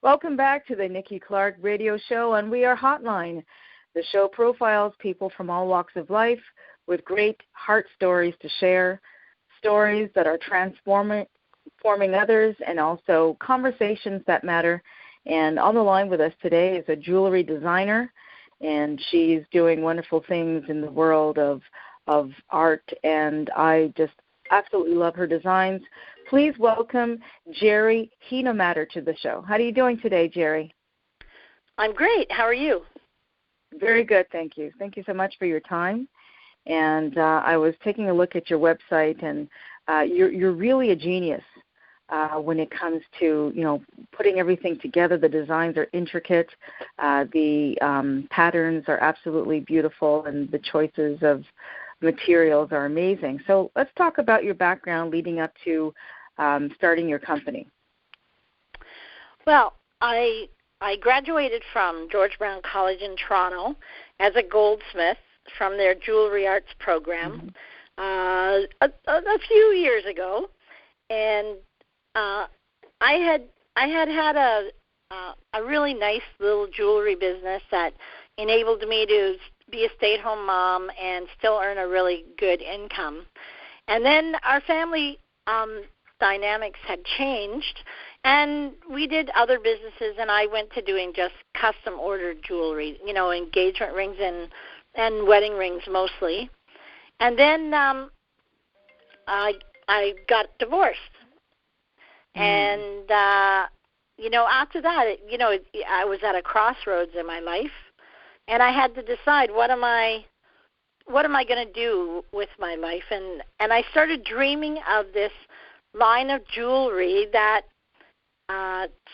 Welcome back to the Nikki Clarke Radio Show on We Are Hotline. The show profiles people from all walks of life with great heart stories to share, stories that are transforming others, and also conversations that matter. And on the line with us today is a jewelry designer, and she's doing wonderful things in the world of art, and I just absolutely love her designs. Please welcome Gerrie Huenemoerder to the show. How are you doing today, Gerrie? I'm great. How are you? Very good, thank you. Thank you so much for your time. And I was taking a look at your website, and you're really a genius when it comes to, putting everything together. The designs are intricate. The patterns are absolutely beautiful, and the choices of materials are amazing. So let's talk about your background leading up to starting your company. Well, I graduated from George Brown College in Toronto as a goldsmith from their jewelry arts program a few years ago, and I had a really nice little jewelry business that enabled me to be a stay-at-home mom and still earn a really good income. And then our family dynamics had changed, and we did other businesses, and I went to doing just custom-ordered jewelry, engagement rings and wedding rings mostly. And then I got divorced. And, after that, I was at a crossroads in my life, and I had to decide what am I going to do with my life, and I started dreaming of this line of jewelry that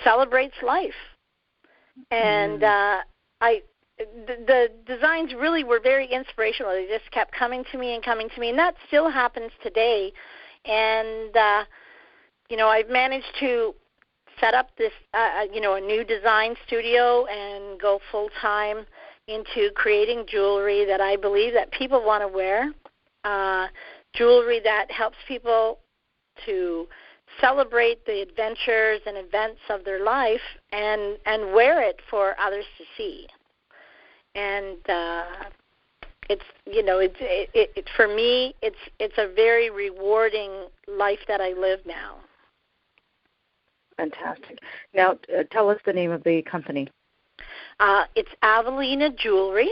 celebrates life, and the designs really were very inspirational. They just kept coming to me, and that still happens today. And I've managed to set up this a new design studio and go full time into creating jewelry that I believe that people want to wear, jewelry that helps people to celebrate the adventures and events of their life and wear it for others to see. And for me, it's a very rewarding life that I live now. Fantastic. Now, tell us the name of the company. It's Avelina Jewelry,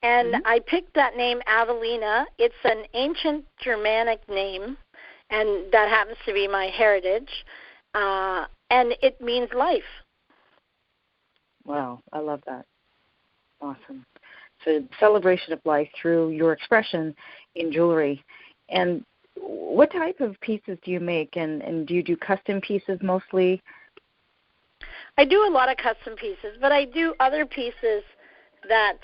and I picked that name, Avelina. It's an ancient Germanic name, and that happens to be my heritage, and it means life. Wow, I love that. Awesome. So celebration of life through your expression in jewelry. And what type of pieces do you make, and do you do custom pieces mostly? I do a lot of custom pieces, but I do other pieces that,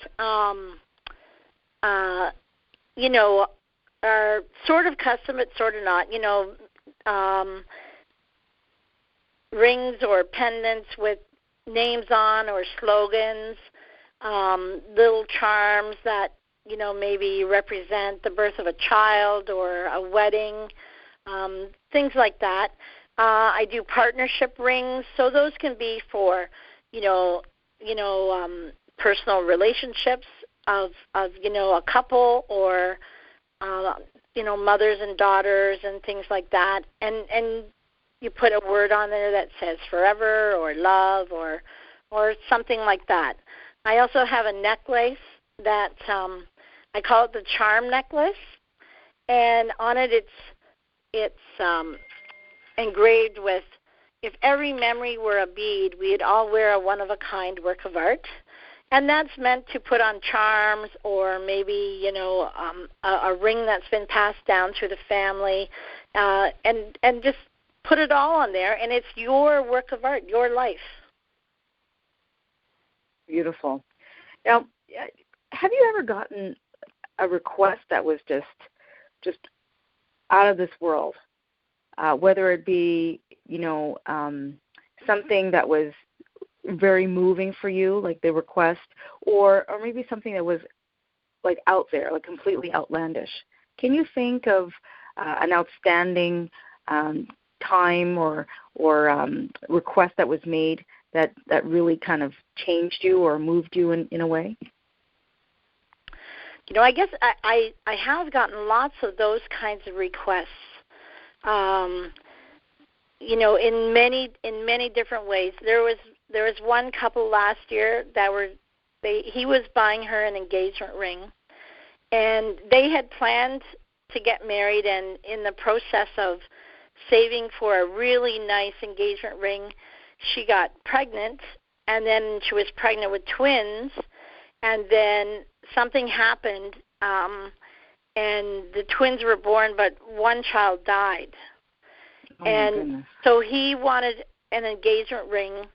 are sort of custom but sort of not. Rings or pendants with names on or slogans, little charms that, maybe represent the birth of a child or a wedding, things like that. I do partnership rings, so those can be for, personal relationships of a couple or, mothers and daughters and things like that. And you put a word on there that says forever or love or something like that. I also have a necklace that I call it the charm necklace, and on it it's engraved with, if every memory were a bead, we'd all wear a one-of-a-kind work of art. And that's meant to put on charms or maybe, a ring that's been passed down through the family, and just put it all on there, and it's your work of art, your life. Beautiful. Now, have you ever gotten a request that was just out of this world? Whether it be, something that was very moving for you, like the request, or maybe something that was like out there, like completely outlandish. Can you think of an outstanding time or request that was made that really kind of changed you or moved you in a way? I guess I have gotten lots of those kinds of requests. In many different ways. There was one couple last year that he was buying her an engagement ring, and they had planned to get married, and in the process of saving for a really nice engagement ring, she got pregnant, and then she was pregnant with twins, and then something happened, and the twins were born, but one child died. And so he wanted an engagement ring.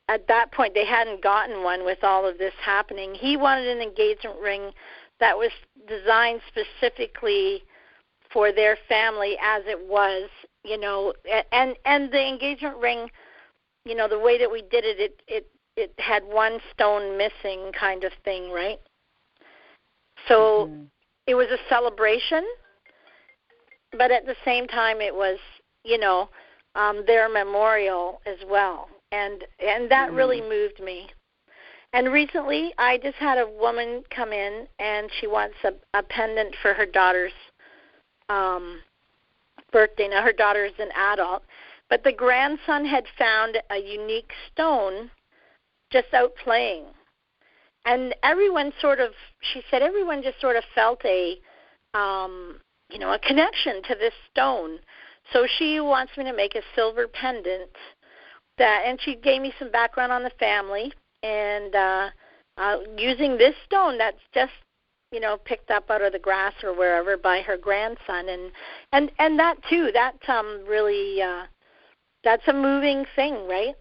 At that point, they hadn't gotten one with all of this happening. He wanted an engagement ring that was designed specifically for their family as it was, and the engagement ring, the way that we did it, it had one stone missing kind of thing, right? So it was a celebration, but at the same time it was, their memorial as well. And that really moved me. And recently I just had a woman come in, and she wants a pendant for her daughter's birthday. Now, her daughter is an adult, but the grandson had found a unique stone just out playing. And everyone she said everyone just sort of felt a connection to this stone. So she wants me to make a silver pendant and she gave me some background on the family, and using this stone that's just, picked up out of the grass or wherever by her grandson, and that too, that really, that's a moving thing, right?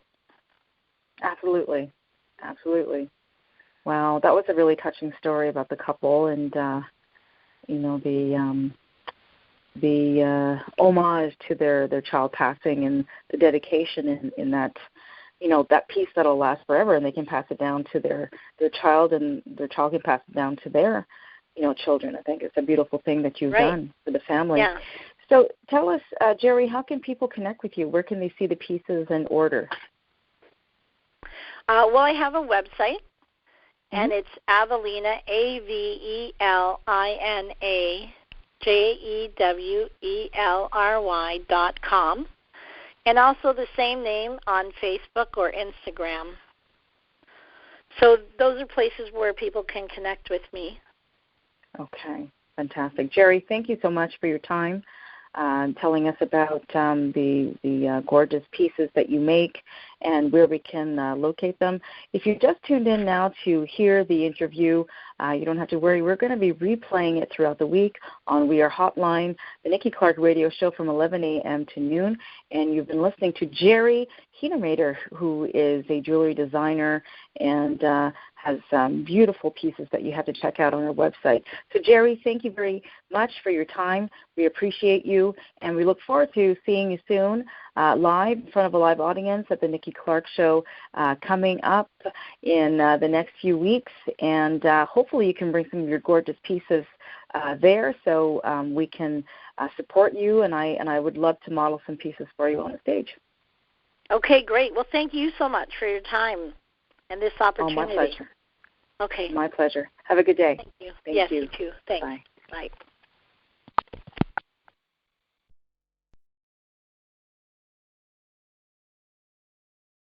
Absolutely. Wow, that was a really touching story about the couple, and the homage to their child passing, and the dedication in that, that piece that'll last forever, and they can pass it down to their child, and their child can pass it down to their, children. I think it's a beautiful thing that you've done for the family. Yeah. So tell us, Gerrie, how can people connect with you? Where can they see the pieces and order? Well, I have a website, and it's Avelina, AVELINA JEWELRY.com, and also the same name on Facebook or Instagram. So those are places where people can connect with me. Okay, fantastic. Gerrie, thank you so much for your time, telling us about the gorgeous pieces that you make and where we can locate them. If you just tuned in now to hear the interview, you don't have to worry. We're going to be replaying it throughout the week on We Are Hotline, the Nikki Clarke Radio Show from 11 a.m. to noon. And you've been listening to Gerrie Huenemoerder, who is a jewelry designer and has beautiful pieces that you have to check out on her website. So, Gerrie, thank you very much for your time. We appreciate you, and we look forward to seeing you soon live in front of a live audience at the Nikki Clarke Show coming up in the next few weeks. And hopefully you can bring some of your gorgeous pieces there, so we can support you, and I would love to model some pieces for you on the stage. Okay, great. Well, thank you so much for your time and this opportunity. Oh, my pleasure. Okay. My pleasure. Have a good day. Thank you. Thank yes, you. You too. Thanks. Bye. Bye.